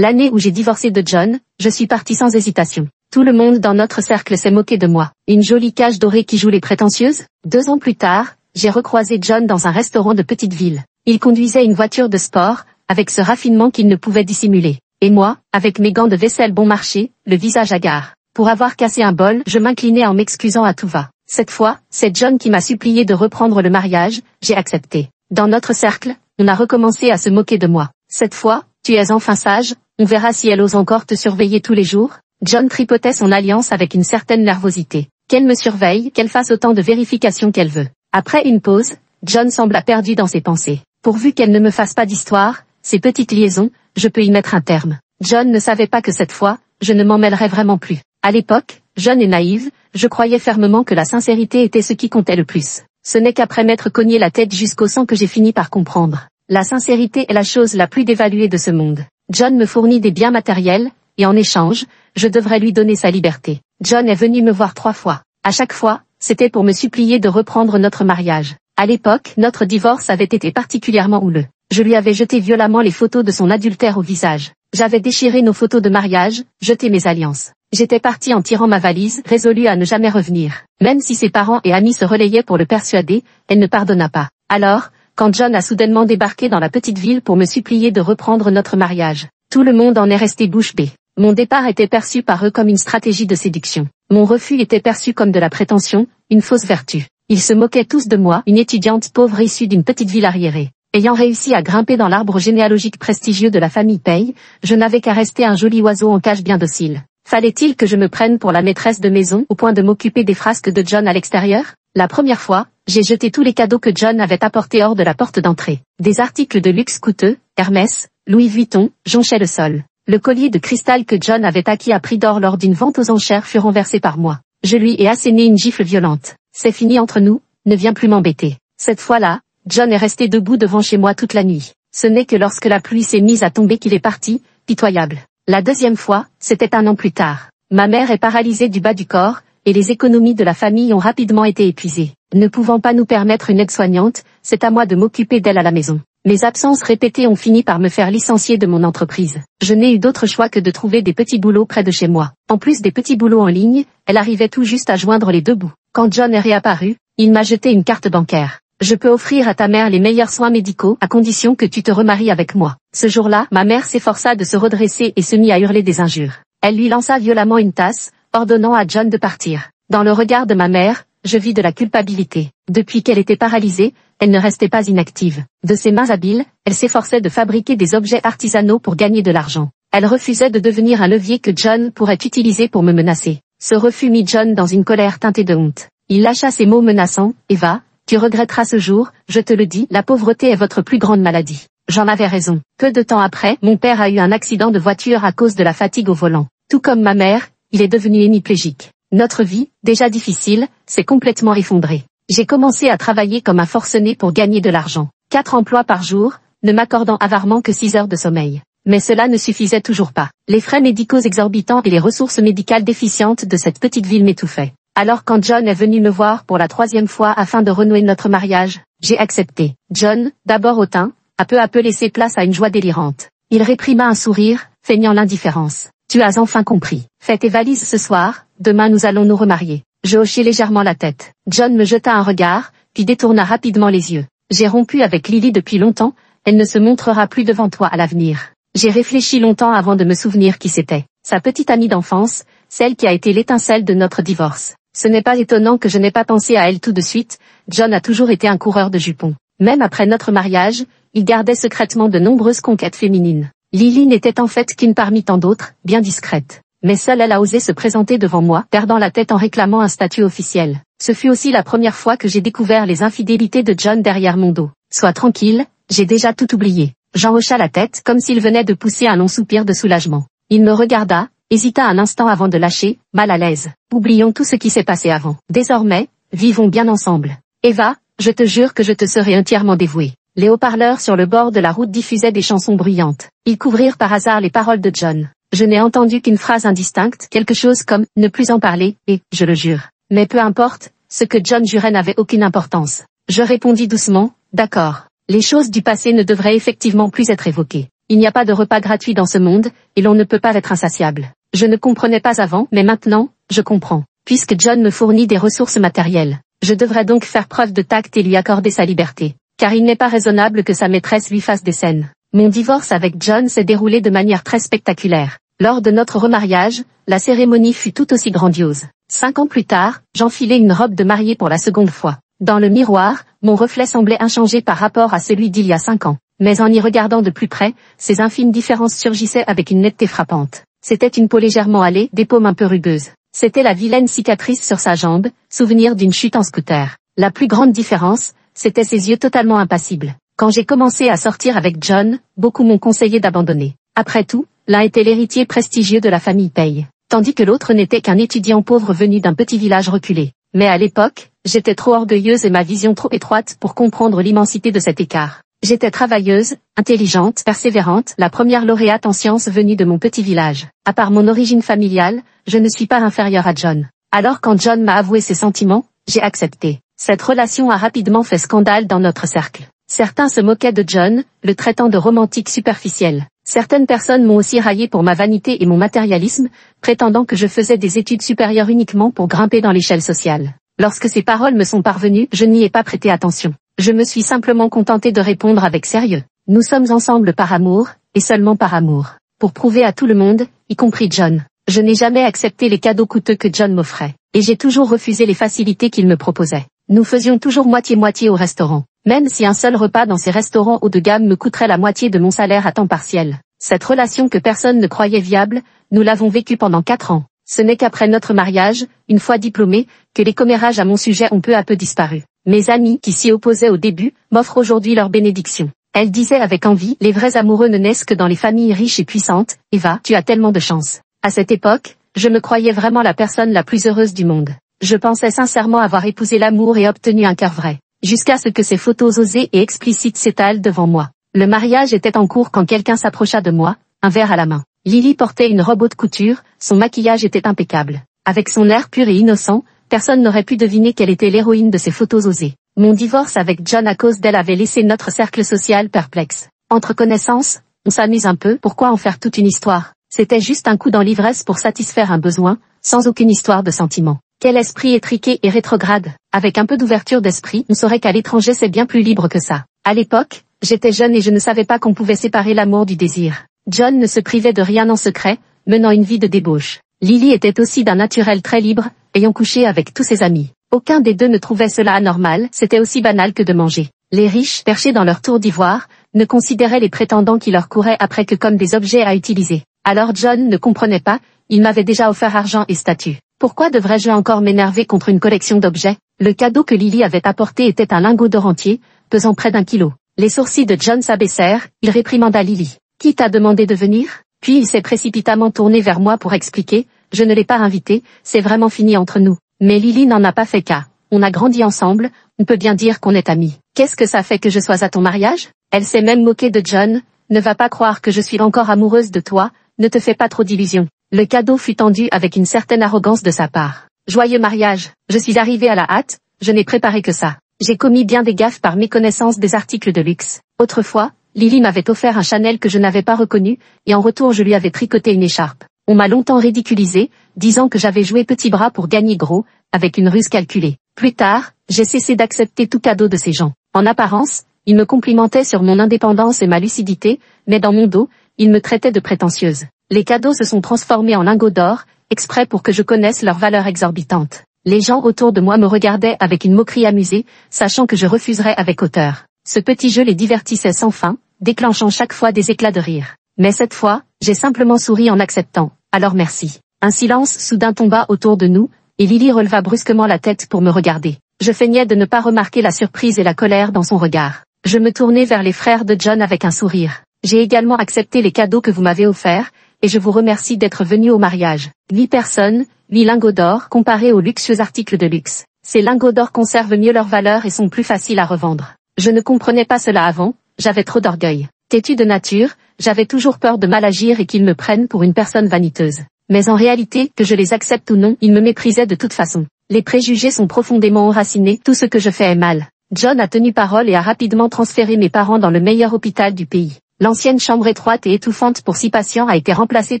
L'année où j'ai divorcé de John, je suis partie sans hésitation. Tout le monde dans notre cercle s'est moqué de moi. Une jolie cage dorée qui joue les prétentieuses. 2 ans plus tard, j'ai recroisé John dans un restaurant de petite ville. Il conduisait une voiture de sport, avec ce raffinement qu'il ne pouvait dissimuler. Et moi, avec mes gants de vaisselle bon marché, le visage hagard. Pour avoir cassé un bol, je m'inclinais en m'excusant à tout va. Cette fois, c'est John qui m'a supplié de reprendre le mariage, j'ai accepté. Dans notre cercle, on a recommencé à se moquer de moi. Cette fois, tu es enfin sage, on verra si elle ose encore te surveiller tous les jours. John tripotait son alliance avec une certaine nervosité. Qu'elle me surveille, qu'elle fasse autant de vérifications qu'elle veut. Après une pause, John sembla perdu dans ses pensées. Pourvu qu'elle ne me fasse pas d'histoire, ces petites liaisons, je peux y mettre un terme. John ne savait pas que cette fois, je ne m'en mêlerais vraiment plus. À l'époque, jeune et naïve, je croyais fermement que la sincérité était ce qui comptait le plus. Ce n'est qu'après m'être cogné la tête jusqu'au sang que j'ai fini par comprendre. La sincérité est la chose la plus dévaluée de ce monde. John me fournit des biens matériels, et en échange, je devrais lui donner sa liberté. John est venu me voir 3 fois. À chaque fois, c'était pour me supplier de reprendre notre mariage. À l'époque, notre divorce avait été particulièrement houleux. Je lui avais jeté violemment les photos de son adultère au visage. J'avais déchiré nos photos de mariage, jeté mes alliances. J'étais partie en tirant ma valise, résolue à ne jamais revenir. Même si ses parents et amis se relayaient pour le persuader, elle ne pardonna pas. Alors, quand John a soudainement débarqué dans la petite ville pour me supplier de reprendre notre mariage, tout le monde en est resté bouche bée. Mon départ était perçu par eux comme une stratégie de séduction. Mon refus était perçu comme de la prétention, une fausse vertu. Ils se moquaient tous de moi, une étudiante pauvre issue d'une petite ville arriérée. Ayant réussi à grimper dans l'arbre généalogique prestigieux de la famille Pei, je n'avais qu'à rester un joli oiseau en cage bien docile. Fallait-il que je me prenne pour la maîtresse de maison au point de m'occuper des frasques de John à l'extérieur? La première fois, j'ai jeté tous les cadeaux que John avait apportés hors de la porte d'entrée. Des articles de luxe coûteux, Hermès, Louis Vuitton, jonchaient le sol. Le collier de cristal que John avait acquis à prix d'or lors d'une vente aux enchères fut renversé par moi. Je lui ai asséné une gifle violente. C'est fini entre nous, ne viens plus m'embêter. Cette fois-là, John est resté debout devant chez moi toute la nuit. Ce n'est que lorsque la pluie s'est mise à tomber qu'il est parti, pitoyable. La deuxième fois, c'était 1 an plus tard. Ma mère est paralysée du bas du corps, et les économies de la famille ont rapidement été épuisées. Ne pouvant pas nous permettre une aide-soignante, c'est à moi de m'occuper d'elle à la maison. Mes absences répétées ont fini par me faire licencier de mon entreprise. Je n'ai eu d'autre choix que de trouver des petits boulots près de chez moi. En plus des petits boulots en ligne, elle arrivait tout juste à joindre les 2 bouts. Quand John est réapparu, il m'a jeté une carte bancaire. Je peux offrir à ta mère les meilleurs soins médicaux à condition que tu te remaries avec moi. Ce jour-là, ma mère s'efforça de se redresser et se mit à hurler des injures. Elle lui lança violemment une tasse, ordonnant à John de partir. Dans le regard de ma mère, je vis de la culpabilité. Depuis qu'elle était paralysée, elle ne restait pas inactive. De ses mains habiles, elle s'efforçait de fabriquer des objets artisanaux pour gagner de l'argent. Elle refusait de devenir un levier que John pourrait utiliser pour me menacer. Ce refus mit John dans une colère teintée de honte. Il lâcha ces mots menaçants, « Eva, tu regretteras ce jour, je te le dis, la pauvreté est votre plus grande maladie. » J'en avais raison. Peu de temps après, mon père a eu un accident de voiture à cause de la fatigue au volant. Tout comme ma mère, il est devenu hémiplégique. Notre vie, déjà difficile, s'est complètement effondrée. J'ai commencé à travailler comme un forcené pour gagner de l'argent. 4 emplois par jour, ne m'accordant avarement que 6 heures de sommeil. Mais cela ne suffisait toujours pas. Les frais médicaux exorbitants et les ressources médicales déficientes de cette petite ville m'étouffaient. Alors quand John est venu me voir pour la 3e fois afin de renouer notre mariage, j'ai accepté. John, d'abord hautain, a peu à peu laissé place à une joie délirante. Il réprima un sourire, feignant l'indifférence. Tu as enfin compris. Fais tes valises ce soir, demain nous allons nous remarier. Je hochai légèrement la tête. John me jeta un regard, puis détourna rapidement les yeux. J'ai rompu avec Lily depuis longtemps, elle ne se montrera plus devant toi à l'avenir. J'ai réfléchi longtemps avant de me souvenir qui c'était. Sa petite amie d'enfance, celle qui a été l'étincelle de notre divorce. Ce n'est pas étonnant que je n'ai pas pensé à elle tout de suite, John a toujours été un coureur de jupons. Même après notre mariage, il gardait secrètement de nombreuses conquêtes féminines. Lily n'était en fait qu'une parmi tant d'autres, bien discrète. Mais seule elle a osé se présenter devant moi, perdant la tête en réclamant un statut officiel. Ce fut aussi la première fois que j'ai découvert les infidélités de John derrière mon dos. Sois tranquille, j'ai déjà tout oublié. J'en hocha la tête comme s'il venait de pousser un long soupir de soulagement. Il me regarda, hésita un instant avant de lâcher, mal à l'aise. Oublions tout ce qui s'est passé avant. Désormais, vivons bien ensemble. Eva, je te jure que je te serai entièrement dévoué. Les haut-parleurs sur le bord de la route diffusaient des chansons bruyantes. Ils couvrirent par hasard les paroles de John. Je n'ai entendu qu'une phrase indistincte, quelque chose comme « ne plus en parler » et « je le jure ». Mais peu importe, ce que John jurait n'avait aucune importance. Je répondis doucement « d'accord ». Les choses du passé ne devraient effectivement plus être évoquées. Il n'y a pas de repas gratuit dans ce monde, et l'on ne peut pas être insatiable. Je ne comprenais pas avant, mais maintenant, je comprends. Puisque John me fournit des ressources matérielles, je devrais donc faire preuve de tact et lui accorder sa liberté. Car il n'est pas raisonnable que sa maîtresse lui fasse des scènes. Mon divorce avec John s'est déroulé de manière très spectaculaire. Lors de notre remariage, la cérémonie fut tout aussi grandiose. 5 ans plus tard, j'enfilai une robe de mariée pour la seconde fois. Dans le miroir, mon reflet semblait inchangé par rapport à celui d'il y a 5 ans. Mais en y regardant de plus près, ces infimes différences surgissaient avec une netteté frappante. C'était une peau légèrement hâlée, des paumes un peu rugueuses. C'était la vilaine cicatrice sur sa jambe, souvenir d'une chute en scooter. La plus grande différence, c'était ses yeux totalement impassibles. Quand j'ai commencé à sortir avec John, beaucoup m'ont conseillé d'abandonner. Après tout, l'un était l'héritier prestigieux de la famille Paye, tandis que l'autre n'était qu'un étudiant pauvre venu d'un petit village reculé. Mais à l'époque, j'étais trop orgueilleuse et ma vision trop étroite pour comprendre l'immensité de cet écart. J'étais travailleuse, intelligente, persévérante, la première lauréate en sciences venue de mon petit village. À part mon origine familiale, je ne suis pas inférieure à John. Alors quand John m'a avoué ses sentiments, j'ai accepté. Cette relation a rapidement fait scandale dans notre cercle. Certains se moquaient de John, le traitant de romantique superficiel. Certaines personnes m'ont aussi raillé pour ma vanité et mon matérialisme, prétendant que je faisais des études supérieures uniquement pour grimper dans l'échelle sociale. Lorsque ces paroles me sont parvenues, je n'y ai pas prêté attention. Je me suis simplement contentée de répondre avec sérieux. Nous sommes ensemble par amour, et seulement par amour. Pour prouver à tout le monde, y compris John. Je n'ai jamais accepté les cadeaux coûteux que John m'offrait. Et j'ai toujours refusé les facilités qu'il me proposait. Nous faisions toujours moitié-moitié au restaurant. Même si un seul repas dans ces restaurants haut de gamme me coûterait la moitié de mon salaire à temps partiel. Cette relation que personne ne croyait viable, nous l'avons vécue pendant 4 ans. Ce n'est qu'après notre mariage, une fois diplômée, que les commérages à mon sujet ont peu à peu disparu. Mes amis, qui s'y opposaient au début, m'offrent aujourd'hui leur bénédiction. Elles disaient avec envie, les vrais amoureux ne naissent que dans les familles riches et puissantes. Eva, tu as tellement de chance. À cette époque, je me croyais vraiment la personne la plus heureuse du monde. Je pensais sincèrement avoir épousé l'amour et obtenu un cœur vrai. Jusqu'à ce que ces photos osées et explicites s'étalent devant moi. Le mariage était en cours quand quelqu'un s'approcha de moi, un verre à la main. Lily portait une robe haute couture, son maquillage était impeccable. Avec son air pur et innocent, personne n'aurait pu deviner qu'elle était l'héroïne de ces photos osées. Mon divorce avec John à cause d'elle avait laissé notre cercle social perplexe. Entre connaissances, on s'amuse un peu, pourquoi en faire toute une histoire? C'était juste un coup dans l'ivresse pour satisfaire un besoin, sans aucune histoire de sentiment. Quel esprit étriqué et rétrograde. Avec un peu d'ouverture d'esprit, on saurait qu'à l'étranger c'est bien plus libre que ça. À l'époque, j'étais jeune et je ne savais pas qu'on pouvait séparer l'amour du désir. John ne se privait de rien en secret, menant une vie de débauche. Lily était aussi d'un naturel très libre, ayant couché avec tous ses amis. Aucun des deux ne trouvait cela anormal, c'était aussi banal que de manger. Les riches, perchés dans leur tour d'ivoire, ne considéraient les prétendants qui leur couraient après que comme des objets à utiliser. Alors John ne comprenait pas, il m'avait déjà offert argent et statut. Pourquoi devrais-je encore m'énerver contre une collection d'objets? Le cadeau que Lily avait apporté était un lingot d'or entier, pesant près d'1 kilo. Les sourcils de John s'abaissèrent, il réprimanda Lily. Qui t'a demandé de venir? Puis il s'est précipitamment tourné vers moi pour expliquer, je ne l'ai pas invité, c'est vraiment fini entre nous. Mais Lily n'en a pas fait cas. On a grandi ensemble, on peut bien dire qu'on est amis. Qu'est-ce que ça fait que je sois à ton mariage? Elle s'est même moquée de John, ne va pas croire que je suis encore amoureuse de toi, ne te fais pas trop d'illusions. Le cadeau fut tendu avec une certaine arrogance de sa part. Joyeux mariage, je suis arrivée à la hâte, je n'ai préparé que ça. J'ai commis bien des gaffes par méconnaissance des articles de luxe. Autrefois, Lily m'avait offert un Chanel que je n'avais pas reconnu, et en retour je lui avais tricoté une écharpe. On m'a longtemps ridiculisée, disant que j'avais joué petit bras pour gagner gros, avec une ruse calculée. Plus tard, j'ai cessé d'accepter tout cadeau de ces gens. En apparence, ils me complimentaient sur mon indépendance et ma lucidité, mais dans mon dos, ils me traitaient de prétentieuse. Les cadeaux se sont transformés en lingots d'or, exprès pour que je connaisse leur valeur exorbitante. Les gens autour de moi me regardaient avec une moquerie amusée, sachant que je refuserais avec hauteur. Ce petit jeu les divertissait sans fin, déclenchant chaque fois des éclats de rire. Mais cette fois, j'ai simplement souri en acceptant. Alors merci. Un silence soudain tomba autour de nous, et Lily releva brusquement la tête pour me regarder. Je feignais de ne pas remarquer la surprise et la colère dans son regard. Je me tournai vers les frères de John avec un sourire. J'ai également accepté les cadeaux que vous m'avez offerts, et je vous remercie d'être venu au mariage. 8 personnes, 8 lingots d'or comparés aux luxueux articles de luxe. Ces lingots d'or conservent mieux leur valeur et sont plus faciles à revendre. Je ne comprenais pas cela avant, j'avais trop d'orgueil. Têtu de nature, j'avais toujours peur de mal agir et qu'ils me prennent pour une personne vaniteuse. Mais en réalité, que je les accepte ou non, ils me méprisaient de toute façon. Les préjugés sont profondément enracinés, tout ce que je fais est mal. John a tenu parole et a rapidement transféré mes parents dans le meilleur hôpital du pays. L'ancienne chambre étroite et étouffante pour 6 patients a été remplacée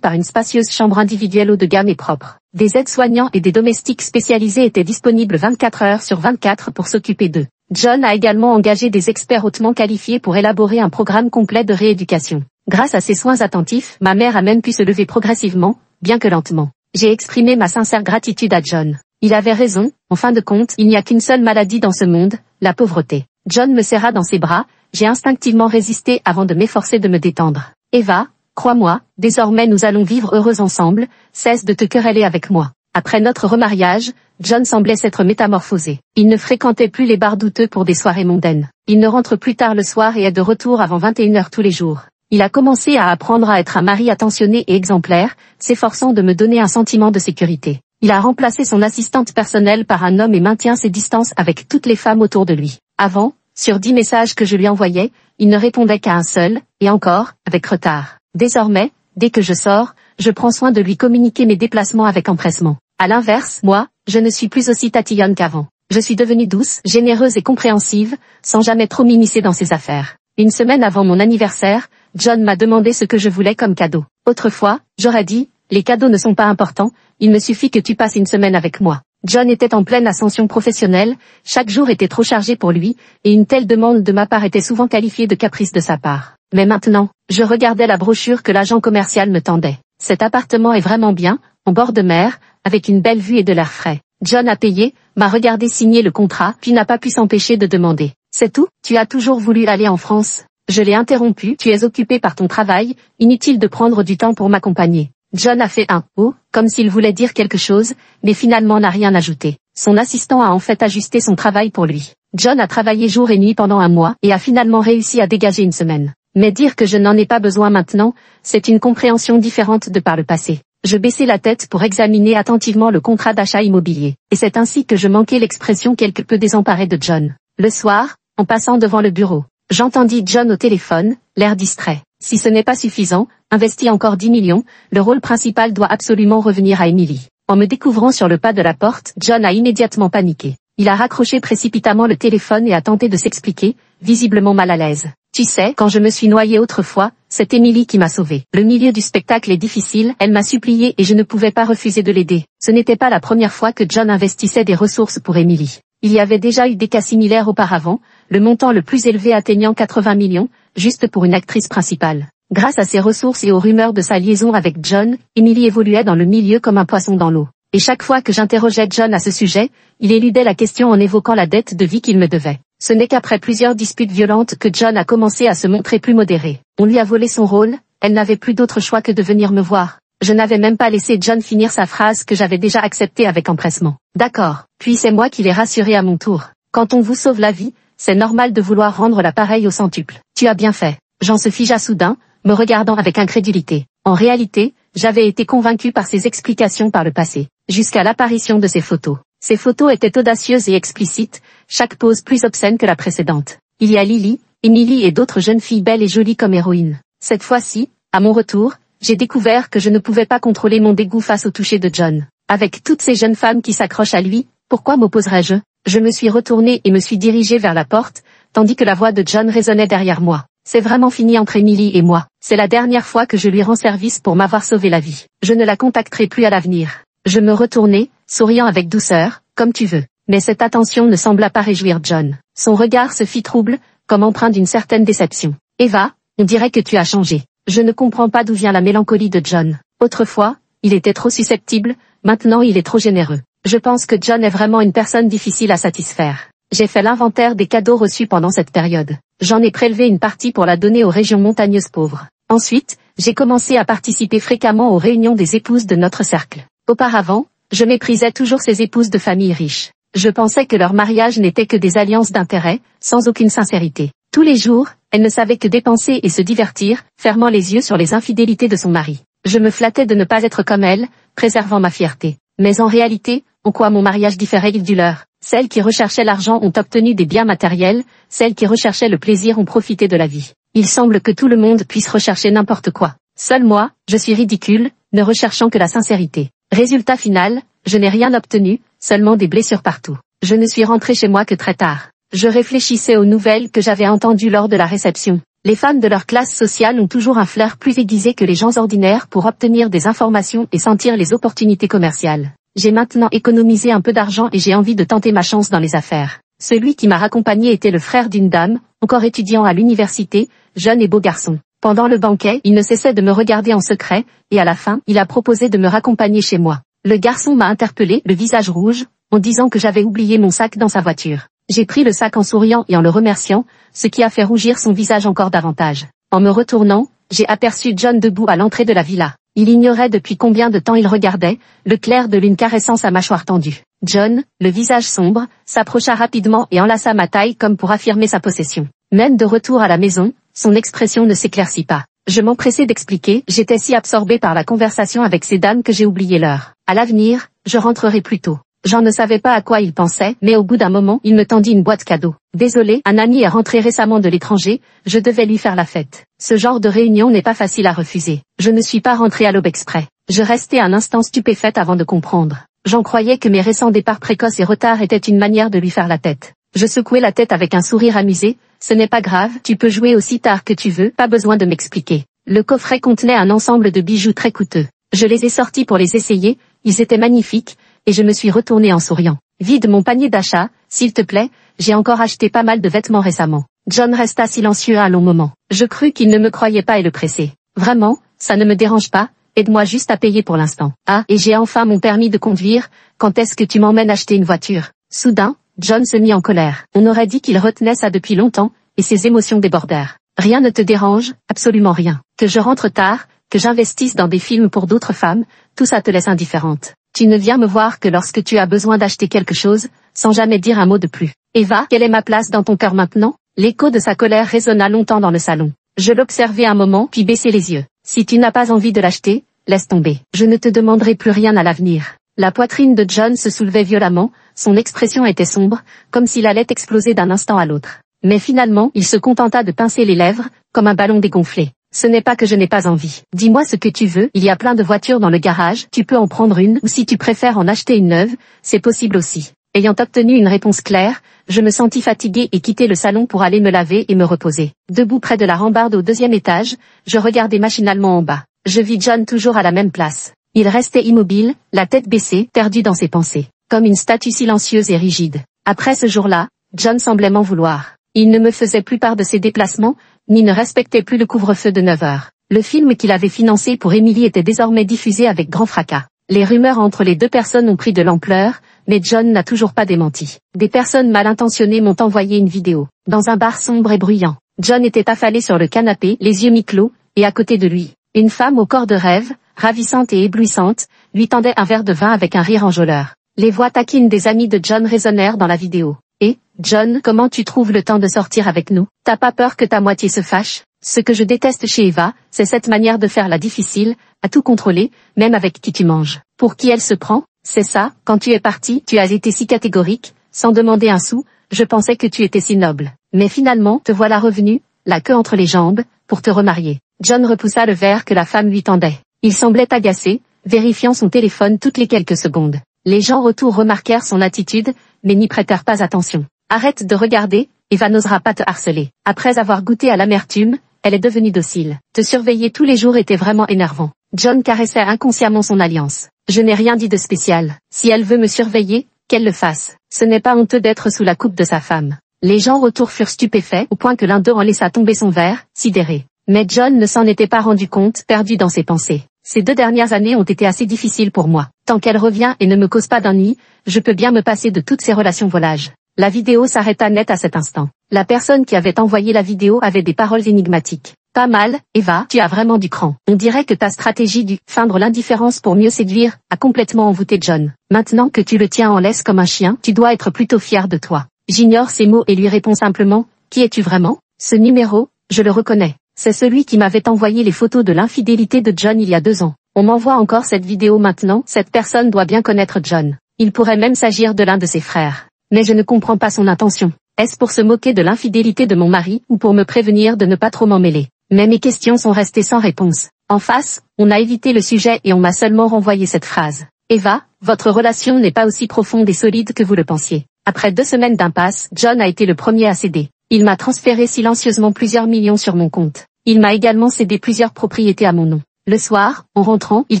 par une spacieuse chambre individuelle haut de gamme et propre. Des aides-soignants et des domestiques spécialisés étaient disponibles 24 heures sur 24 pour s'occuper d'eux. John a également engagé des experts hautement qualifiés pour élaborer un programme complet de rééducation. Grâce à ses soins attentifs, ma mère a même pu se lever progressivement, bien que lentement. J'ai exprimé ma sincère gratitude à John. Il avait raison, en fin de compte, il n'y a qu'une seule maladie dans ce monde, la pauvreté. John me serra dans ses bras, j'ai instinctivement résisté avant de m'efforcer de me détendre. Eva, crois-moi, désormais nous allons vivre heureux ensemble, cesse de te quereller avec moi. Après notre remariage, John semblait s'être métamorphosé. Il ne fréquentait plus les bars douteux pour des soirées mondaines. Il ne rentre plus tard le soir et est de retour avant 21 h tous les jours. Il a commencé à apprendre à être un mari attentionné et exemplaire, s'efforçant de me donner un sentiment de sécurité. Il a remplacé son assistante personnelle par un homme et maintient ses distances avec toutes les femmes autour de lui. Avant, sur 10 messages que je lui envoyais, il ne répondait qu'à un seul, et encore, avec retard. Désormais, dès que je sors, je prends soin de lui communiquer mes déplacements avec empressement. À l'inverse, moi, je ne suis plus aussi tatillonne qu'avant. Je suis devenue douce, généreuse et compréhensive, sans jamais trop m'immiscer dans ses affaires. Une semaine avant mon anniversaire, John m'a demandé ce que je voulais comme cadeau. Autrefois, j'aurais dit, les cadeaux ne sont pas importants, il me suffit que tu passes une semaine avec moi. John était en pleine ascension professionnelle, chaque jour était trop chargé pour lui, et une telle demande de ma part était souvent qualifiée de caprice de sa part. Mais maintenant, je regardais la brochure que l'agent commercial me tendait. Cet appartement est vraiment bien, en bord de mer, avec une belle vue et de l'air frais. John a payé, m'a regardé signer le contrat, puis n'a pas pu s'empêcher de demander. C'est tout? Tu as toujours voulu aller en France? Je l'ai interrompu, tu es occupé par ton travail, inutile de prendre du temps pour m'accompagner. John a fait un « oh », comme s'il voulait dire quelque chose, mais finalement n'a rien ajouté. Son assistant a en fait ajusté son travail pour lui. John a travaillé jour et nuit pendant un mois et a finalement réussi à dégager une semaine. Mais dire que je n'en ai pas besoin maintenant, c'est une compréhension différente de par le passé. Je baissai la tête pour examiner attentivement le contrat d'achat immobilier. Et c'est ainsi que je manquais l'expression quelque peu désemparée de John. Le soir, en passant devant le bureau, j'entendis John au téléphone, l'air distrait. Si ce n'est pas suffisant, investi encore 10 millions, le rôle principal doit absolument revenir à Emily. En me découvrant sur le pas de la porte, John a immédiatement paniqué. Il a raccroché précipitamment le téléphone et a tenté de s'expliquer, visiblement mal à l'aise. Tu sais, quand je me suis noyée autrefois, c'est Emily qui m'a sauvée. Le milieu du spectacle est difficile, elle m'a supplié et je ne pouvais pas refuser de l'aider. Ce n'était pas la première fois que John investissait des ressources pour Emily. Il y avait déjà eu des cas similaires auparavant, le montant le plus élevé atteignant 80 millions, juste pour une actrice principale. Grâce à ses ressources et aux rumeurs de sa liaison avec John, Emily évoluait dans le milieu comme un poisson dans l'eau. Et chaque fois que j'interrogeais John à ce sujet, il éludait la question en évoquant la dette de vie qu'il me devait. Ce n'est qu'après plusieurs disputes violentes que John a commencé à se montrer plus modéré. On lui a volé son rôle, elle n'avait plus d'autre choix que de venir me voir. Je n'avais même pas laissé John finir sa phrase que j'avais déjà acceptée avec empressement. D'accord. Puis c'est moi qui l'ai rassuré à mon tour. Quand on vous sauve la vie, c'est normal de vouloir rendre la pareille au centuple. Tu as bien fait. Jean se figea soudain, me regardant avec incrédulité. En réalité, j'avais été convaincu par ses explications par le passé, jusqu'à l'apparition de ces photos. Ces photos étaient audacieuses et explicites, chaque pose plus obscène que la précédente. Il y a Lily, Emily et d'autres jeunes filles belles et jolies comme héroïnes. Cette fois-ci, à mon retour, j'ai découvert que je ne pouvais pas contrôler mon dégoût face au toucher de John. Avec toutes ces jeunes femmes qui s'accrochent à lui, pourquoi m'opposerais-je? Je me suis retournée et me suis dirigée vers la porte, tandis que la voix de John résonnait derrière moi. C'est vraiment fini entre Emily et moi. C'est la dernière fois que je lui rends service pour m'avoir sauvé la vie. Je ne la contacterai plus à l'avenir. Je me retournai, souriant avec douceur, comme tu veux. Mais cette attention ne sembla pas réjouir John. Son regard se fit trouble, comme empreint d'une certaine déception. Eva, on dirait que tu as changé. Je ne comprends pas d'où vient la mélancolie de John. Autrefois, il était trop susceptible, maintenant il est trop généreux. Je pense que John est vraiment une personne difficile à satisfaire. J'ai fait l'inventaire des cadeaux reçus pendant cette période. J'en ai prélevé une partie pour la donner aux régions montagneuses pauvres. Ensuite, j'ai commencé à participer fréquemment aux réunions des épouses de notre cercle. Auparavant, je méprisais toujours ces épouses de familles riches. Je pensais que leur mariage n'était que des alliances d'intérêt, sans aucune sincérité. Tous les jours, elle ne savait que dépenser et se divertir, fermant les yeux sur les infidélités de son mari. Je me flattais de ne pas être comme elle, préservant ma fierté. Mais en réalité, en quoi mon mariage différait-il du leur? Celles qui recherchaient l'argent ont obtenu des biens matériels, celles qui recherchaient le plaisir ont profité de la vie. Il semble que tout le monde puisse rechercher n'importe quoi. Seul moi, je suis ridicule, ne recherchant que la sincérité. Résultat final, je n'ai rien obtenu, seulement des blessures partout. Je ne suis rentré chez moi que très tard. Je réfléchissais aux nouvelles que j'avais entendues lors de la réception. Les femmes de leur classe sociale ont toujours un flair plus aiguisé que les gens ordinaires pour obtenir des informations et sentir les opportunités commerciales. J'ai maintenant économisé un peu d'argent et j'ai envie de tenter ma chance dans les affaires. Celui qui m'a raccompagné était le frère d'une dame, encore étudiant à l'université, jeune et beau garçon. Pendant le banquet, il ne cessait de me regarder en secret, et à la fin, il a proposé de me raccompagner chez moi. Le garçon m'a interpellé, le visage rouge, en disant que j'avais oublié mon sac dans sa voiture. J'ai pris le sac en souriant et en le remerciant, ce qui a fait rougir son visage encore davantage. En me retournant, j'ai aperçu John debout à l'entrée de la villa. Il ignorait depuis combien de temps il regardait, le clair de lune caressant sa mâchoire tendue. John, le visage sombre, s'approcha rapidement et enlaça ma taille comme pour affirmer sa possession. Même de retour à la maison, son expression ne s'éclaircit pas. Je m'empressai d'expliquer, j'étais si absorbé par la conversation avec ces dames que j'ai oublié l'heure. À l'avenir, je rentrerai plus tôt. J'en ne savais pas à quoi il pensait, mais au bout d'un moment, il me tendit une boîte cadeau. Désolé, un ami est rentré récemment de l'étranger, je devais lui faire la fête. Ce genre de réunion n'est pas facile à refuser. Je ne suis pas rentré à l'aube exprès. Je restai un instant stupéfaite avant de comprendre. J'en croyais que mes récents départs précoces et retards étaient une manière de lui faire la tête. Je secouai la tête avec un sourire amusé. Ce n'est pas grave, tu peux jouer aussi tard que tu veux, pas besoin de m'expliquer. Le coffret contenait un ensemble de bijoux très coûteux. Je les ai sortis pour les essayer, ils étaient magnifiques, et je me suis retournée en souriant. Vide mon panier d'achat, s'il te plaît, j'ai encore acheté pas mal de vêtements récemment. John resta silencieux un long moment. Je crus qu'il ne me croyait pas et le pressai. Vraiment, ça ne me dérange pas, aide-moi juste à payer pour l'instant. Ah, et j'ai enfin mon permis de conduire, quand est-ce que tu m'emmènes acheter une voiture? Soudain, John se mit en colère. On aurait dit qu'il retenait ça depuis longtemps, et ses émotions débordèrent. Rien ne te dérange, absolument rien. Que je rentre tard, que j'investisse dans des films pour d'autres femmes, tout ça te laisse indifférente. Tu ne viens me voir que lorsque tu as besoin d'acheter quelque chose, sans jamais dire un mot de plus. Eva, quelle est ma place dans ton cœur maintenant? L'écho de sa colère résonna longtemps dans le salon. Je l'observai un moment puis baissai les yeux. Si tu n'as pas envie de l'acheter, laisse tomber. Je ne te demanderai plus rien à l'avenir. La poitrine de John se soulevait violemment, son expression était sombre, comme s'il allait exploser d'un instant à l'autre. Mais finalement, il se contenta de pincer les lèvres, comme un ballon dégonflé. Ce n'est pas que je n'ai pas envie. Dis-moi ce que tu veux, il y a plein de voitures dans le garage, tu peux en prendre une, ou si tu préfères en acheter une neuve, c'est possible aussi. Ayant obtenu une réponse claire, je me sentis fatiguée et quittai le salon pour aller me laver et me reposer. Debout près de la rambarde au 2e étage, je regardai machinalement en bas. Je vis John toujours à la même place. Il restait immobile, la tête baissée, perdu dans ses pensées, comme une statue silencieuse et rigide. Après ce jour-là, John semblait m'en vouloir. Il ne me faisait plus part de ses déplacements, ni ne respectait plus le couvre-feu de 9 heures. Le film qu'il avait financé pour Emily était désormais diffusé avec grand fracas. Les rumeurs entre les deux personnes ont pris de l'ampleur, mais John n'a toujours pas démenti. Des personnes mal intentionnées m'ont envoyé une vidéo. Dans un bar sombre et bruyant, John était affalé sur le canapé, les yeux mi-clos, et à côté de lui, une femme au corps de rêve, ravissante et éblouissante, lui tendait un verre de vin avec un rire enjôleur. Les voix taquines des amis de John résonnèrent dans la vidéo. Et, John, comment tu trouves le temps de sortir avec nous? T'as pas peur que ta moitié se fâche? Ce que je déteste chez Eva, c'est cette manière de faire la difficile, à tout contrôler, même avec qui tu manges. Pour qui elle se prend? C'est ça, quand tu es parti, tu as été si catégorique, sans demander un sou, je pensais que tu étais si noble. Mais finalement, te voilà revenu, la queue entre les jambes, pour te remarier. John repoussa le verre que la femme lui tendait. Il semblait agacé, vérifiant son téléphone toutes les quelques secondes. Les gens autour remarquèrent son attitude, mais n'y prêtèrent pas attention. Arrête de regarder, Eva n'osera pas te harceler. Après avoir goûté à l'amertume, elle est devenue docile. Te surveiller tous les jours était vraiment énervant. John caressait inconsciemment son alliance. Je n'ai rien dit de spécial. Si elle veut me surveiller, qu'elle le fasse. Ce n'est pas honteux d'être sous la coupe de sa femme. Les gens autour furent stupéfaits au point que l'un d'eux en laissa tomber son verre, sidéré. Mais John ne s'en était pas rendu compte, perdu dans ses pensées. Ces 2 dernières années ont été assez difficiles pour moi. Tant qu'elle revient et ne me cause pas d'ennui, je peux bien me passer de toutes ces relations volages. La vidéo s'arrêta net à cet instant. La personne qui avait envoyé la vidéo avait des paroles énigmatiques. Pas mal, Eva, tu as vraiment du cran. On dirait que ta stratégie du feindre l'indifférence pour mieux séduire a complètement envoûté John. Maintenant que tu le tiens en laisse comme un chien, tu dois être plutôt fier de toi. J'ignore ces mots et lui réponds simplement, qui es-tu vraiment? Ce numéro, je le reconnais. C'est celui qui m'avait envoyé les photos de l'infidélité de John il y a 2 ans. On m'envoie encore cette vidéo maintenant, cette personne doit bien connaître John. Il pourrait même s'agir de l'un de ses frères. Mais je ne comprends pas son intention. Est-ce pour se moquer de l'infidélité de mon mari ou pour me prévenir de ne pas trop m'en mêler? Mais mes questions sont restées sans réponse. En face, on a évité le sujet et on m'a seulement renvoyé cette phrase. Eva, votre relation n'est pas aussi profonde et solide que vous le pensiez. Après 2 semaines d'impasse, John a été le premier à céder. Il m'a transféré silencieusement plusieurs millions sur mon compte. Il m'a également cédé plusieurs propriétés à mon nom. Le soir, en rentrant, il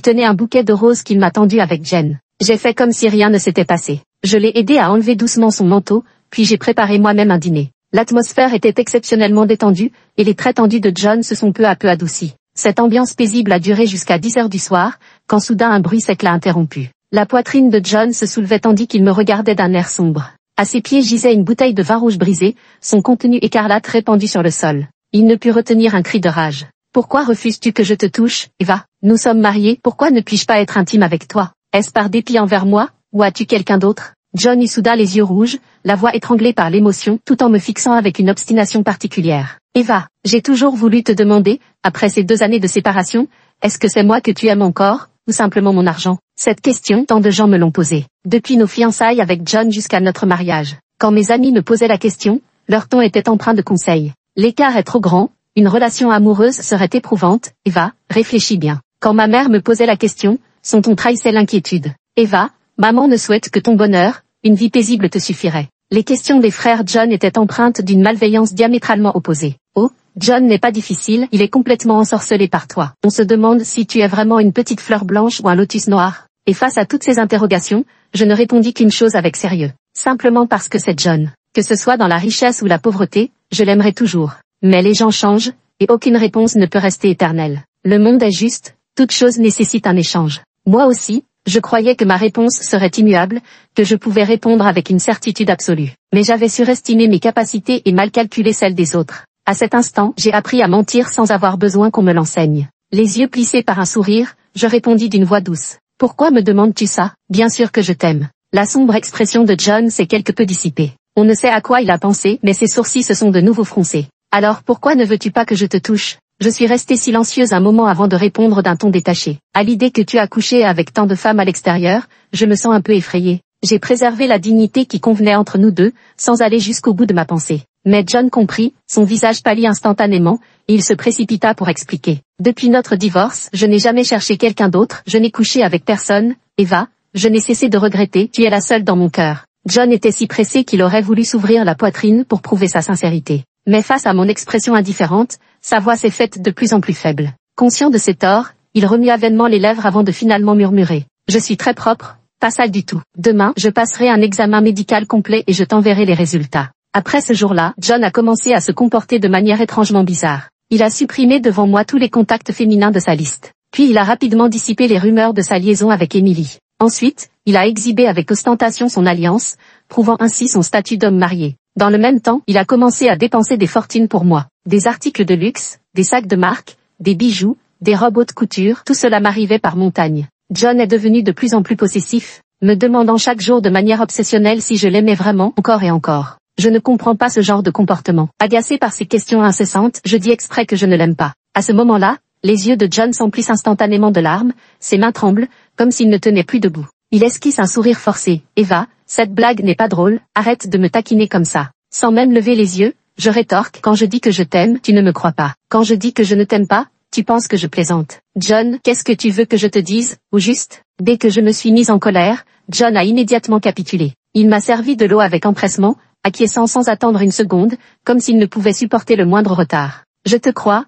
tenait un bouquet de roses qu'il m'a tendu avec Jen. J'ai fait comme si rien ne s'était passé. Je l'ai aidé à enlever doucement son manteau, puis j'ai préparé moi-même un dîner. L'atmosphère était exceptionnellement détendue, et les traits tendus de John se sont peu à peu adoucis. Cette ambiance paisible a duré jusqu'à 10 heures du soir, quand soudain un bruit sec l'a interrompu. La poitrine de John se soulevait tandis qu'il me regardait d'un air sombre. À ses pieds gisait une bouteille de vin rouge brisée, son contenu écarlate répandu sur le sol. Il ne put retenir un cri de rage. « Pourquoi refuses-tu que je te touche, Eva? Nous sommes mariés, pourquoi ne puis-je pas être intime avec toi? Est-ce par dépit envers moi, ou as-tu quelqu'un d'autre ?» John y souda les yeux rouges, la voix étranglée par l'émotion, tout en me fixant avec une obstination particulière. « Eva, j'ai toujours voulu te demander, après ces 2 années de séparation, est-ce que c'est moi que tu aimes encore, ou simplement mon argent? » Cette question, tant de gens me l'ont posée. Depuis nos fiançailles avec John jusqu'à notre mariage. Quand mes amis me posaient la question, leur ton était empreint de conseils. L'écart est trop grand, une relation amoureuse serait éprouvante, Eva, réfléchis bien. Quand ma mère me posait la question, son ton trahissait l'inquiétude. Eva, maman ne souhaite que ton bonheur, une vie paisible te suffirait. Les questions des frères John étaient empreintes d'une malveillance diamétralement opposée. Oh, John n'est pas difficile, il est complètement ensorcelé par toi. On se demande si tu es vraiment une petite fleur blanche ou un lotus noir. Et face à toutes ces interrogations, je ne répondis qu'une chose avec sérieux. Simplement parce que c'est John. Que ce soit dans la richesse ou la pauvreté, je l'aimerai toujours. Mais les gens changent, et aucune réponse ne peut rester éternelle. Le monde est juste, toute chose nécessite un échange. Moi aussi, je croyais que ma réponse serait immuable, que je pouvais répondre avec une certitude absolue. Mais j'avais surestimé mes capacités et mal calculé celles des autres. À cet instant, j'ai appris à mentir sans avoir besoin qu'on me l'enseigne. Les yeux plissés par un sourire, je répondis d'une voix douce. « Pourquoi me demandes-tu ça? Bien sûr que je t'aime. » La sombre expression de John s'est quelque peu dissipée. On ne sait à quoi il a pensé, mais ses sourcils se sont de nouveau froncés. « Alors pourquoi ne veux-tu pas que je te touche ?» Je suis restée silencieuse un moment avant de répondre d'un ton détaché. « À l'idée que tu as couché avec tant de femmes à l'extérieur, je me sens un peu effrayée. » J'ai préservé la dignité qui convenait entre nous deux, sans aller jusqu'au bout de ma pensée. Mais John comprit, son visage pâlit instantanément, et il se précipita pour expliquer. « Depuis notre divorce, je n'ai jamais cherché quelqu'un d'autre, je n'ai couché avec personne, Eva, je n'ai cessé de regretter, tu es la seule dans mon cœur. » John était si pressé qu'il aurait voulu s'ouvrir la poitrine pour prouver sa sincérité. Mais face à mon expression indifférente, sa voix s'est faite de plus en plus faible. Conscient de ses torts, il remua vainement les lèvres avant de finalement murmurer. « Je suis très propre, pas sale du tout. Demain, je passerai un examen médical complet et je t'enverrai les résultats. » Après ce jour-là, John a commencé à se comporter de manière étrangement bizarre. Il a supprimé devant moi tous les contacts féminins de sa liste. Puis il a rapidement dissipé les rumeurs de sa liaison avec Emily. Ensuite, il a exhibé avec ostentation son alliance, prouvant ainsi son statut d'homme marié. Dans le même temps, il a commencé à dépenser des fortunes pour moi. Des articles de luxe, des sacs de marque, des bijoux, des robes haute couture, tout cela m'arrivait par montagne. John est devenu de plus en plus possessif, me demandant chaque jour de manière obsessionnelle si je l'aimais vraiment, encore et encore. Je ne comprends pas ce genre de comportement. Agacé par ces questions incessantes, je dis exprès que je ne l'aime pas. À ce moment-là, les yeux de John s'emplissent instantanément de larmes, ses mains tremblent, comme s'il ne tenait plus debout. Il esquisse un sourire forcé. « Eva, cette blague n'est pas drôle, arrête de me taquiner comme ça. » Sans même lever les yeux, je rétorque. « Quand je dis que je t'aime, tu ne me crois pas. Quand je dis que je ne t'aime pas, tu penses que je plaisante. » John, qu'est-ce que tu veux que je te dise, ou juste? Dès que je me suis mise en colère, John a immédiatement capitulé. Il m'a servi de l'eau avec empressement, acquiesçant sans attendre une seconde, comme s'il ne pouvait supporter le moindre retard. « Je te crois,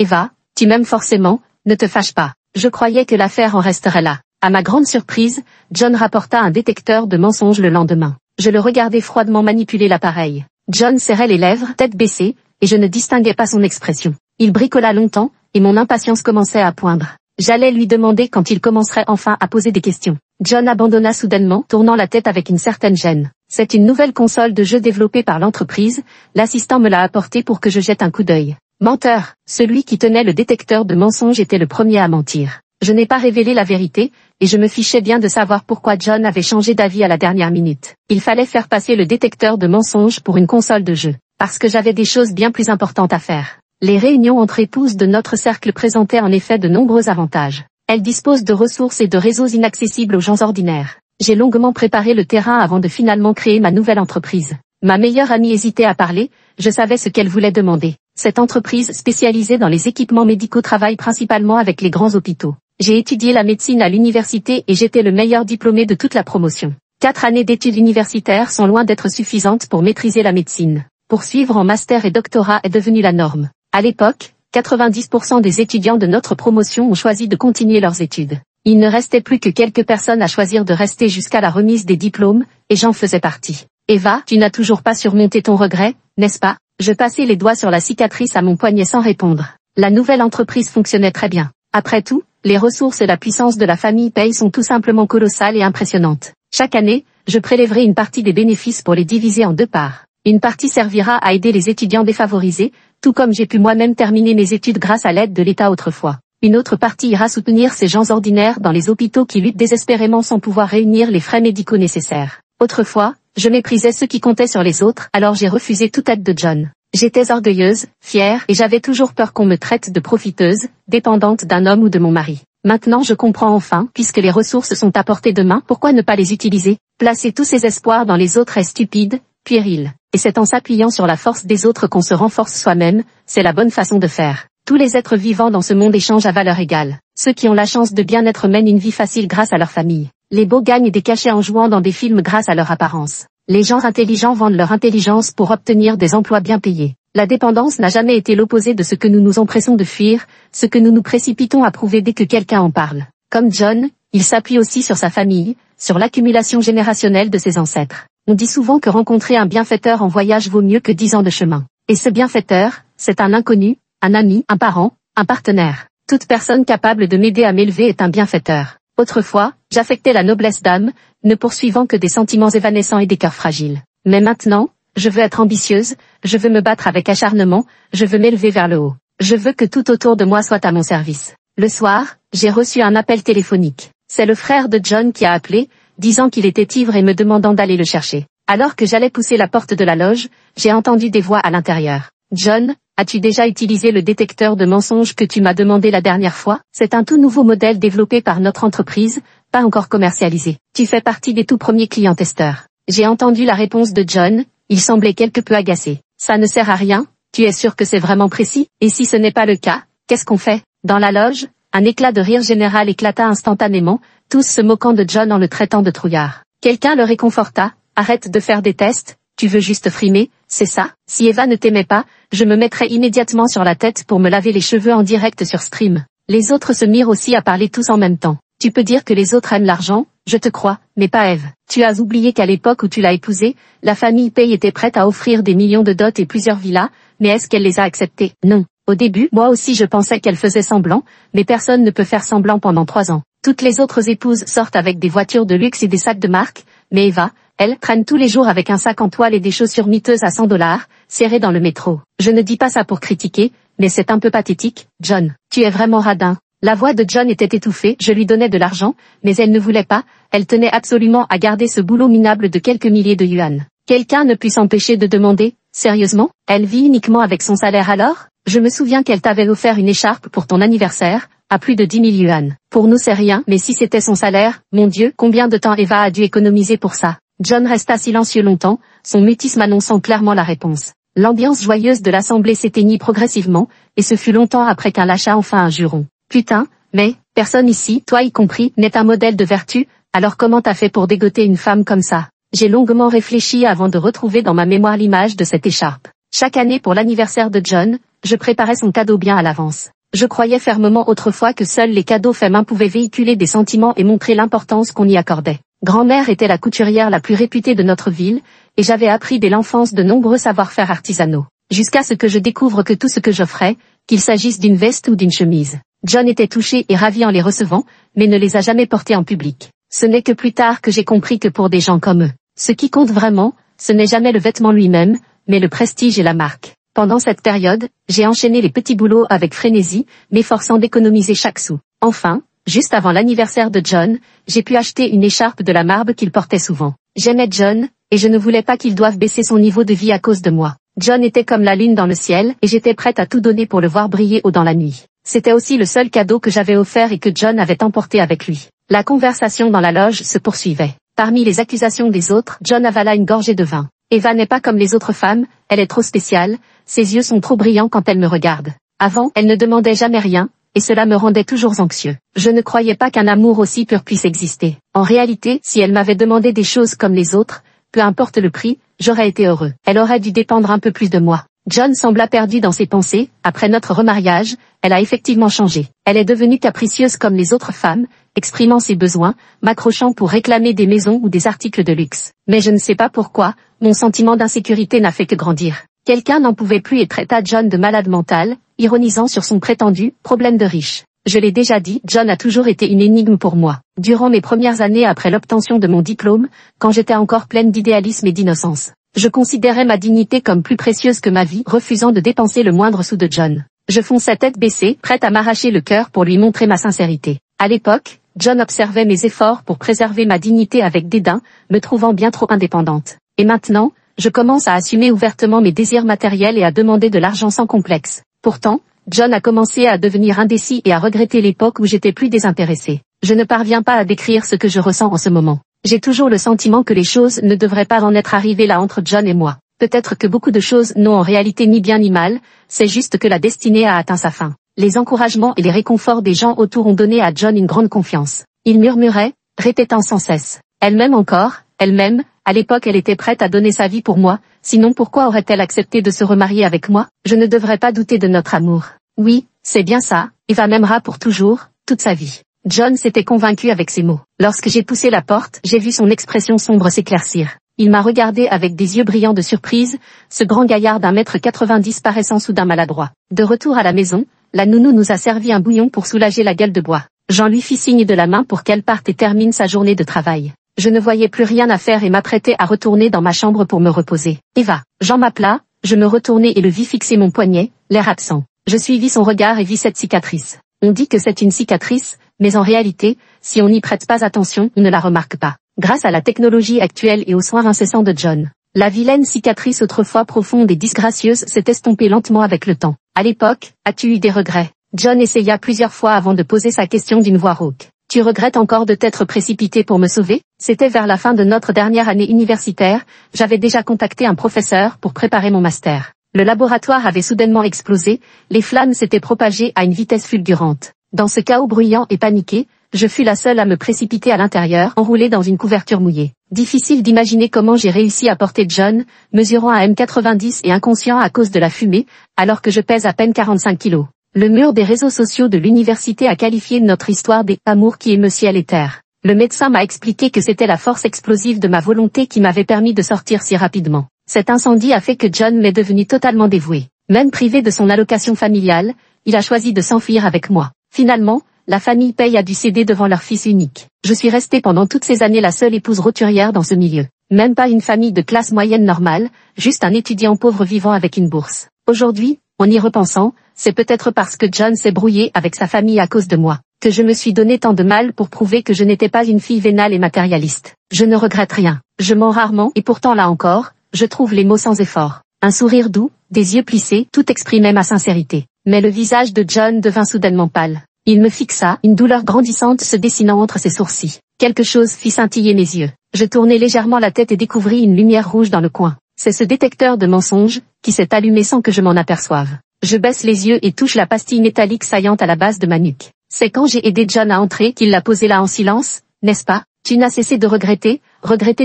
Eva, tu m'aimes forcément, ne te fâche pas. » Je croyais que l'affaire en resterait là. À ma grande surprise, John rapporta un détecteur de mensonges le lendemain. Je le regardais froidement manipuler l'appareil. John serrait les lèvres, tête baissée, et je ne distinguais pas son expression. Il bricola longtemps, et mon impatience commençait à poindre. J'allais lui demander quand il commencerait enfin à poser des questions. John abandonna soudainement, tournant la tête avec une certaine gêne. « C'est une nouvelle console de jeu développée par l'entreprise, l'assistant me l'a apportée pour que je jette un coup d'œil. » Menteur, celui qui tenait le détecteur de mensonges était le premier à mentir. Je n'ai pas révélé la vérité, et je me fichais bien de savoir pourquoi John avait changé d'avis à la dernière minute. Il fallait faire passer le détecteur de mensonges pour une console de jeu, parce que j'avais des choses bien plus importantes à faire. Les réunions entre épouses de notre cercle présentaient en effet de nombreux avantages. Elles disposent de ressources et de réseaux inaccessibles aux gens ordinaires. J'ai longuement préparé le terrain avant de finalement créer ma nouvelle entreprise. Ma meilleure amie hésitait à parler, je savais ce qu'elle voulait demander. Cette entreprise spécialisée dans les équipements médicaux travaille principalement avec les grands hôpitaux. J'ai étudié la médecine à l'université et j'étais le meilleur diplômé de toute la promotion. 4 années d'études universitaires sont loin d'être suffisantes pour maîtriser la médecine. Poursuivre en master et doctorat est devenu la norme. À l'époque, 90% des étudiants de notre promotion ont choisi de continuer leurs études. Il ne restait plus que quelques personnes à choisir de rester jusqu'à la remise des diplômes, et j'en faisais partie. Eva, tu n'as toujours pas surmonté ton regret, n'est-ce pas? Je passais les doigts sur la cicatrice à mon poignet sans répondre. La nouvelle entreprise fonctionnait très bien. Après tout, les ressources et la puissance de la famille Pei sont tout simplement colossales et impressionnantes. Chaque année, je prélèverai une partie des bénéfices pour les diviser en deux parts. Une partie servira à aider les étudiants défavorisés, tout comme j'ai pu moi-même terminer mes études grâce à l'aide de l'État autrefois. Une autre partie ira soutenir ces gens ordinaires dans les hôpitaux qui luttent désespérément sans pouvoir réunir les frais médicaux nécessaires. Autrefois, je méprisais ceux qui comptaient sur les autres, alors j'ai refusé toute aide de John. J'étais orgueilleuse, fière, et j'avais toujours peur qu'on me traite de profiteuse, dépendante d'un homme ou de mon mari. Maintenant je comprends enfin, puisque les ressources sont à portée de main, pourquoi ne pas les utiliser? Placer tous ses espoirs dans les autres est stupide, puéril. Et c'est en s'appuyant sur la force des autres qu'on se renforce soi-même, c'est la bonne façon de faire. Tous les êtres vivants dans ce monde échangent à valeur égale. Ceux qui ont la chance de bien être mènent une vie facile grâce à leur famille. Les beaux gagnent des cachets en jouant dans des films grâce à leur apparence. Les gens intelligents vendent leur intelligence pour obtenir des emplois bien payés. La dépendance n'a jamais été l'opposé de ce que nous nous empressons de fuir, ce que nous nous précipitons à prouver dès que quelqu'un en parle. Comme John, il s'appuie aussi sur sa famille, sur l'accumulation générationnelle de ses ancêtres. On dit souvent que rencontrer un bienfaiteur en voyage vaut mieux que 10 ans de chemin. Et ce bienfaiteur, c'est un inconnu, un ami, un parent, un partenaire. Toute personne capable de m'aider à m'élever est un bienfaiteur. Autrefois, j'affectais la noblesse d'âme, ne poursuivant que des sentiments évanescents et des cœurs fragiles. Mais maintenant, je veux être ambitieuse, je veux me battre avec acharnement, je veux m'élever vers le haut. Je veux que tout autour de moi soit à mon service. Le soir, j'ai reçu un appel téléphonique. C'est le frère de John qui a appelé, disant qu'il était ivre et me demandant d'aller le chercher. Alors que j'allais pousser la porte de la loge, j'ai entendu des voix à l'intérieur. John, as-tu déjà utilisé le détecteur de mensonges que tu m'as demandé la dernière fois? C'est un tout nouveau modèle développé par notre entreprise, pas encore commercialisé. Tu fais partie des tout premiers clients testeurs. J'ai entendu la réponse de John, il semblait quelque peu agacé. Ça ne sert à rien, tu es sûr que c'est vraiment précis? Et si ce n'est pas le cas, qu'est-ce qu'on fait? Dans la loge, un éclat de rire général éclata instantanément, tous se moquant de John en le traitant de trouillard. Quelqu'un le réconforta, arrête de faire des tests, tu veux juste frimer, c'est ça? Si Eva ne t'aimait pas, je me mettrais immédiatement sur la tête pour me laver les cheveux en direct sur Stream. Les autres se mirent aussi à parler tous en même temps. Tu peux dire que les autres aiment l'argent, je te crois, mais pas Eve. Tu as oublié qu'à l'époque où tu l'as épousée, la famille Pei était prête à offrir des millions de dots et plusieurs villas, mais est-ce qu'elle les a acceptées? Non. Au début, moi aussi je pensais qu'elle faisait semblant, mais personne ne peut faire semblant pendant 3 ans. Toutes les autres épouses sortent avec des voitures de luxe et des sacs de marque, mais Eva, elle, traîne tous les jours avec un sac en toile et des chaussures miteuses à $100, serrées dans le métro. Je ne dis pas ça pour critiquer, mais c'est un peu pathétique, John. Tu es vraiment radin. La voix de John était étouffée, je lui donnais de l'argent, mais elle ne voulait pas, elle tenait absolument à garder ce boulot minable de quelques milliers de yuan. Quelqu'un ne put s'empêcher de demander, sérieusement, elle vit uniquement avec son salaire alors? Je me souviens qu'elle t'avait offert une écharpe pour ton anniversaire, à plus de 10 000 yuan. Pour nous c'est rien, mais si c'était son salaire, mon Dieu, combien de temps Eva a dû économiser pour ça? John resta silencieux longtemps, son mutisme annonçant clairement la réponse. L'ambiance joyeuse de l'assemblée s'éteignit progressivement, et ce fut longtemps après qu'un lâcha enfin un juron. Putain, mais, personne ici, toi y compris, n'est un modèle de vertu, alors comment t'as fait pour dégoter une femme comme ça? J'ai longuement réfléchi avant de retrouver dans ma mémoire l'image de cette écharpe. Chaque année pour l'anniversaire de John, je préparais son cadeau bien à l'avance. Je croyais fermement autrefois que seuls les cadeaux faits main pouvaient véhiculer des sentiments et montrer l'importance qu'on y accordait. Grand-mère était la couturière la plus réputée de notre ville, et j'avais appris dès l'enfance de nombreux savoir-faire artisanaux. Jusqu'à ce que je découvre que tout ce que j'offrais, qu'il s'agisse d'une veste ou d'une chemise, John était touché et ravi en les recevant, mais ne les a jamais portés en public. Ce n'est que plus tard que j'ai compris que pour des gens comme eux, ce qui compte vraiment, ce n'est jamais le vêtement lui-même, mais le prestige et la marque. Pendant cette période, j'ai enchaîné les petits boulots avec frénésie, m'efforçant d'économiser chaque sou. Enfin, juste avant l'anniversaire de John, j'ai pu acheter une écharpe de la marbre qu'il portait souvent. J'aimais John, et je ne voulais pas qu'il doive baisser son niveau de vie à cause de moi. John était comme la lune dans le ciel, et j'étais prête à tout donner pour le voir briller haut dans la nuit. C'était aussi le seul cadeau que j'avais offert et que John avait emporté avec lui. La conversation dans la loge se poursuivait. Parmi les accusations des autres, John avala une gorgée de vin. Eva n'est pas comme les autres femmes, elle est trop spéciale, ses yeux sont trop brillants quand elle me regarde. Avant, elle ne demandait jamais rien, et cela me rendait toujours anxieux. Je ne croyais pas qu'un amour aussi pur puisse exister. En réalité, si elle m'avait demandé des choses comme les autres, peu importe le prix, j'aurais été heureux. Elle aurait dû dépendre un peu plus de moi. John sembla perdu dans ses pensées. Après notre remariage, elle a effectivement changé. Elle est devenue capricieuse comme les autres femmes, exprimant ses besoins, m'accrochant pour réclamer des maisons ou des articles de luxe. Mais je ne sais pas pourquoi, mon sentiment d'insécurité n'a fait que grandir. Quelqu'un n'en pouvait plus et traita John de malade mental, ironisant sur son prétendu « problème de riche ». Je l'ai déjà dit, John a toujours été une énigme pour moi. Durant mes premières années après l'obtention de mon diplôme, quand j'étais encore pleine d'idéalisme et d'innocence, je considérais ma dignité comme plus précieuse que ma vie, refusant de dépenser le moindre sou de John. Je fonçais tête baissée, prête à m'arracher le cœur pour lui montrer ma sincérité. À l'époque, John observait mes efforts pour préserver ma dignité avec dédain, me trouvant bien trop indépendante. Et maintenant, je commence à assumer ouvertement mes désirs matériels et à demander de l'argent sans complexe. Pourtant, John a commencé à devenir indécis et à regretter l'époque où j'étais plus désintéressée. Je ne parviens pas à décrire ce que je ressens en ce moment. J'ai toujours le sentiment que les choses ne devraient pas en être arrivées là entre John et moi. Peut-être que beaucoup de choses n'ont en réalité ni bien ni mal, c'est juste que la destinée a atteint sa fin. Les encouragements et les réconforts des gens autour ont donné à John une grande confiance. Il murmurait, répétant sans cesse. Elle m'aime encore, elle m'aime, à l'époque elle était prête à donner sa vie pour moi, sinon pourquoi aurait-elle accepté de se remarier avec moi? Je ne devrais pas douter de notre amour. Oui, c'est bien ça, Eva m'aimera pour toujours, toute sa vie. John s'était convaincu avec ces mots. Lorsque j'ai poussé la porte, j'ai vu son expression sombre s'éclaircir. Il m'a regardé avec des yeux brillants de surprise, ce grand gaillard d'1,90 m paraissant soudain maladroit. De retour à la maison, la nounou nous a servi un bouillon pour soulager la gueule de bois. Jean lui fit signe de la main pour qu'elle parte et termine sa journée de travail. Je ne voyais plus rien à faire et m'apprêtais à retourner dans ma chambre pour me reposer. Eva, Jean m'appela, je me retournai et le vis fixer mon poignet, l'air absent. Je suivis son regard et vis cette cicatrice. On dit que c'est une cicatrice, mais en réalité, si on n'y prête pas attention, on ne la remarque pas. Grâce à la technologie actuelle et aux soins incessants de John, la vilaine cicatrice autrefois profonde et disgracieuse s'est estompée lentement avec le temps. À l'époque, as-tu eu des regrets? John essaya plusieurs fois avant de poser sa question d'une voix rauque. Tu regrettes encore de t'être précipité pour me sauver? C'était vers la fin de notre dernière année universitaire, j'avais déjà contacté un professeur pour préparer mon master. Le laboratoire avait soudainement explosé, les flammes s'étaient propagées à une vitesse fulgurante. Dans ce chaos bruyant et paniqué, je fus la seule à me précipiter à l'intérieur, enroulée dans une couverture mouillée. Difficile d'imaginer comment j'ai réussi à porter John, mesurant 1,90 m et inconscient à cause de la fumée, alors que je pèse à peine 45 kilos. Le mur des réseaux sociaux de l'université a qualifié notre histoire des « amours qui émeut ciel et terre ». Le médecin m'a expliqué que c'était la force explosive de ma volonté qui m'avait permis de sortir si rapidement. Cet incendie a fait que John m'est devenu totalement dévoué. Même privé de son allocation familiale, il a choisi de s'enfuir avec moi. Finalement, la famille Paye a dû céder devant leur fils unique. Je suis restée pendant toutes ces années la seule épouse roturière dans ce milieu. Même pas une famille de classe moyenne normale, juste un étudiant pauvre vivant avec une bourse. Aujourd'hui, en y repensant, c'est peut-être parce que John s'est brouillé avec sa famille à cause de moi, que je me suis donné tant de mal pour prouver que je n'étais pas une fille vénale et matérialiste. Je ne regrette rien. Je mens rarement et pourtant là encore, je trouve les mots sans effort. Un sourire doux, des yeux plissés, tout exprimait ma sincérité. Mais le visage de John devint soudainement pâle. Il me fixa, une douleur grandissante se dessinant entre ses sourcils. Quelque chose fit scintiller mes yeux. Je tournai légèrement la tête et découvris une lumière rouge dans le coin. C'est ce détecteur de mensonges, qui s'est allumé sans que je m'en aperçoive. Je baisse les yeux et touche la pastille métallique saillante à la base de ma nuque. C'est quand j'ai aidé John à entrer qu'il l'a posée là en silence, n'est-ce pas? Tu n'as cessé de regretter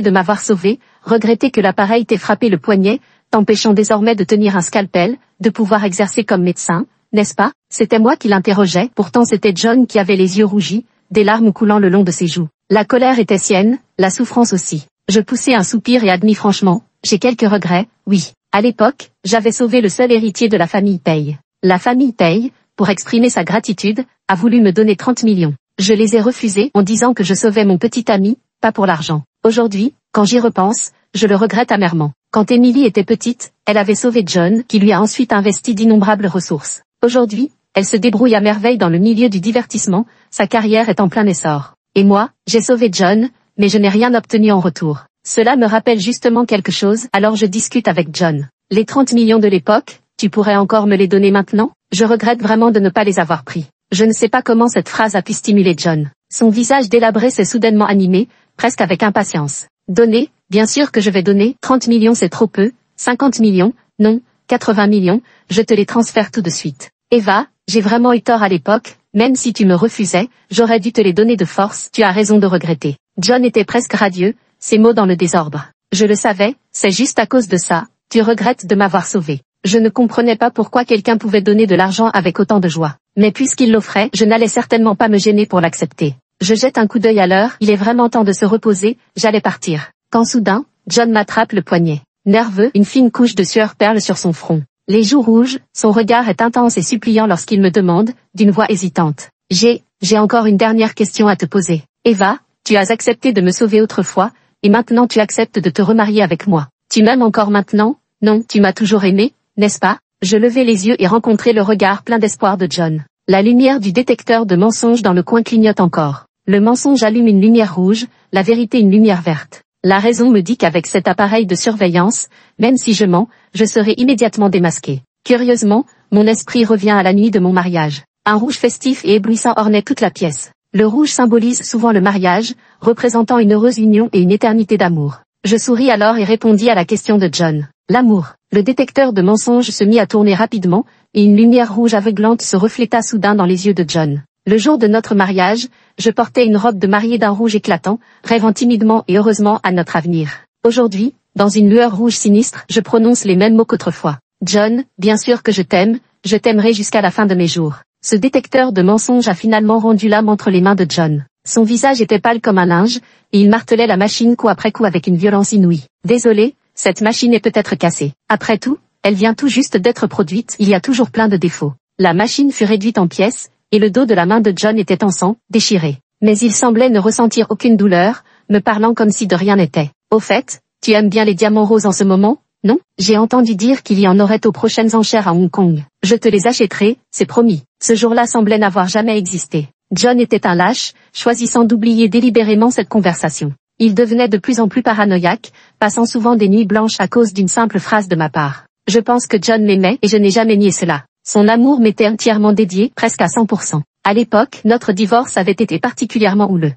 de m'avoir sauvé, regretter que l'appareil t'ait frappé le poignet, t'empêchant désormais de tenir un scalpel, de pouvoir exercer comme médecin, n'est-ce pas? C'était moi qui l'interrogeais, pourtant c'était John qui avait les yeux rougis, des larmes coulant le long de ses joues. La colère était sienne, la souffrance aussi. Je poussai un soupir et admis franchement, j'ai quelques regrets, oui. À l'époque, j'avais sauvé le seul héritier de la famille Paye. La famille Paye, pour exprimer sa gratitude, a voulu me donner 30 millions. Je les ai refusés en disant que je sauvais mon petit ami, pas pour l'argent. Aujourd'hui, quand j'y repense, je le regrette amèrement. Quand Emily était petite, elle avait sauvé John, qui lui a ensuite investi d'innombrables ressources. Aujourd'hui, elle se débrouille à merveille dans le milieu du divertissement, sa carrière est en plein essor. Et moi, j'ai sauvé John, mais je n'ai rien obtenu en retour. Cela me rappelle justement quelque chose, alors je discute avec John. Les 30 millions de l'époque, tu pourrais encore me les donner maintenant? Je regrette vraiment de ne pas les avoir pris. Je ne sais pas comment cette phrase a pu stimuler John. Son visage délabré s'est soudainement animé, presque avec impatience. Donner, bien sûr que je vais donner, 30 millions c'est trop peu, 50 millions, non, 80 millions, je te les transfère tout de suite. Eva, j'ai vraiment eu tort à l'époque, même si tu me refusais, j'aurais dû te les donner de force, tu as raison de regretter. John était presque radieux, ses mots dans le désordre. Je le savais, c'est juste à cause de ça, tu regrettes de m'avoir sauvé. Je ne comprenais pas pourquoi quelqu'un pouvait donner de l'argent avec autant de joie. Mais puisqu'il l'offrait, je n'allais certainement pas me gêner pour l'accepter. Je jette un coup d'œil à l'heure, il est vraiment temps de se reposer, j'allais partir. Quand soudain, John m'attrape le poignet. Nerveux, une fine couche de sueur perle sur son front. Les joues rouges, son regard est intense et suppliant lorsqu'il me demande, d'une voix hésitante. J'ai encore une dernière question à te poser. Eva, tu as accepté de me sauver autrefois, et maintenant tu acceptes de te remarier avec moi. Tu m'aimes encore maintenant? Non, tu m'as toujours aimé, n'est-ce pas? Je levai les yeux et rencontrai le regard plein d'espoir de John. La lumière du détecteur de mensonges dans le coin clignote encore. Le mensonge allume une lumière rouge, la vérité une lumière verte. La raison me dit qu'avec cet appareil de surveillance, même si je mens, je serai immédiatement démasqué. Curieusement, mon esprit revient à la nuit de mon mariage. Un rouge festif et éblouissant ornait toute la pièce. Le rouge symbolise souvent le mariage, représentant une heureuse union et une éternité d'amour. Je souris alors et répondis à la question de John. L'amour. Le détecteur de mensonges se mit à tourner rapidement, et une lumière rouge aveuglante se refléta soudain dans les yeux de John. Le jour de notre mariage, je portais une robe de mariée d'un rouge éclatant, rêvant timidement et heureusement à notre avenir. Aujourd'hui, dans une lueur rouge sinistre, je prononce les mêmes mots qu'autrefois. John, bien sûr que je t'aime, je t'aimerai jusqu'à la fin de mes jours. Ce détecteur de mensonges a finalement rendu l'âme entre les mains de John. Son visage était pâle comme un linge, et il martelait la machine coup après coup avec une violence inouïe. Désolé, cette machine est peut-être cassée. Après tout, elle vient tout juste d'être produite, il y a toujours plein de défauts. La machine fut réduite en pièces, et le dos de la main de John était en sang, déchiré. Mais il semblait ne ressentir aucune douleur, me parlant comme si de rien n'était. Au fait, tu aimes bien les diamants roses en ce moment, non? J'ai entendu dire qu'il y en aurait aux prochaines enchères à Hong Kong. Je te les achèterai, c'est promis. Ce jour-là semblait n'avoir jamais existé. John était un lâche, choisissant d'oublier délibérément cette conversation. Il devenait de plus en plus paranoïaque, passant souvent des nuits blanches à cause d'une simple phrase de ma part. Je pense que John m'aimait et je n'ai jamais nié cela. Son amour m'était entièrement dédié, presque à 100%. À l'époque, notre divorce avait été particulièrement houleux.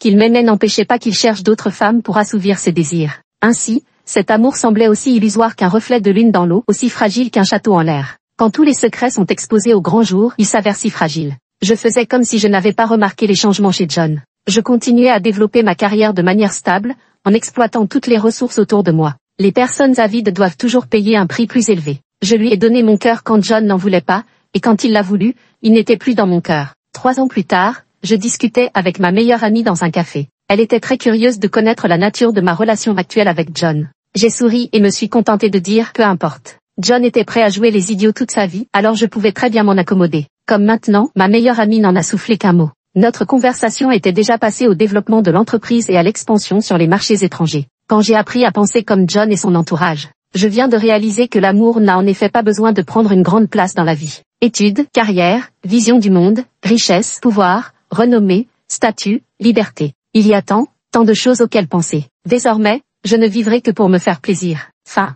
Qu'il m'aimait n'empêchait pas qu'il cherche d'autres femmes pour assouvir ses désirs. Ainsi, cet amour semblait aussi illusoire qu'un reflet de lune dans l'eau, aussi fragile qu'un château en l'air. Quand tous les secrets sont exposés au grand jour, il s'avère si fragile. Je faisais comme si je n'avais pas remarqué les changements chez John. Je continuais à développer ma carrière de manière stable, en exploitant toutes les ressources autour de moi. Les personnes avides doivent toujours payer un prix plus élevé. Je lui ai donné mon cœur quand John n'en voulait pas, et quand il l'a voulu, il n'était plus dans mon cœur. 3 ans plus tard, je discutais avec ma meilleure amie dans un café. Elle était très curieuse de connaître la nature de ma relation actuelle avec John. J'ai souri et me suis contentée de dire peu importe. John était prêt à jouer les idiots toute sa vie, alors je pouvais très bien m'en accommoder. Comme maintenant, ma meilleure amie n'en a soufflé qu'un mot. Notre conversation était déjà passée au développement de l'entreprise et à l'expansion sur les marchés étrangers. Quand j'ai appris à penser comme John et son entourage, je viens de réaliser que l'amour n'a en effet pas besoin de prendre une grande place dans la vie. Études, carrière, vision du monde, richesse, pouvoir, renommée, statut, liberté. Il y a tant de choses auxquelles penser. Désormais, je ne vivrai que pour me faire plaisir. Fin.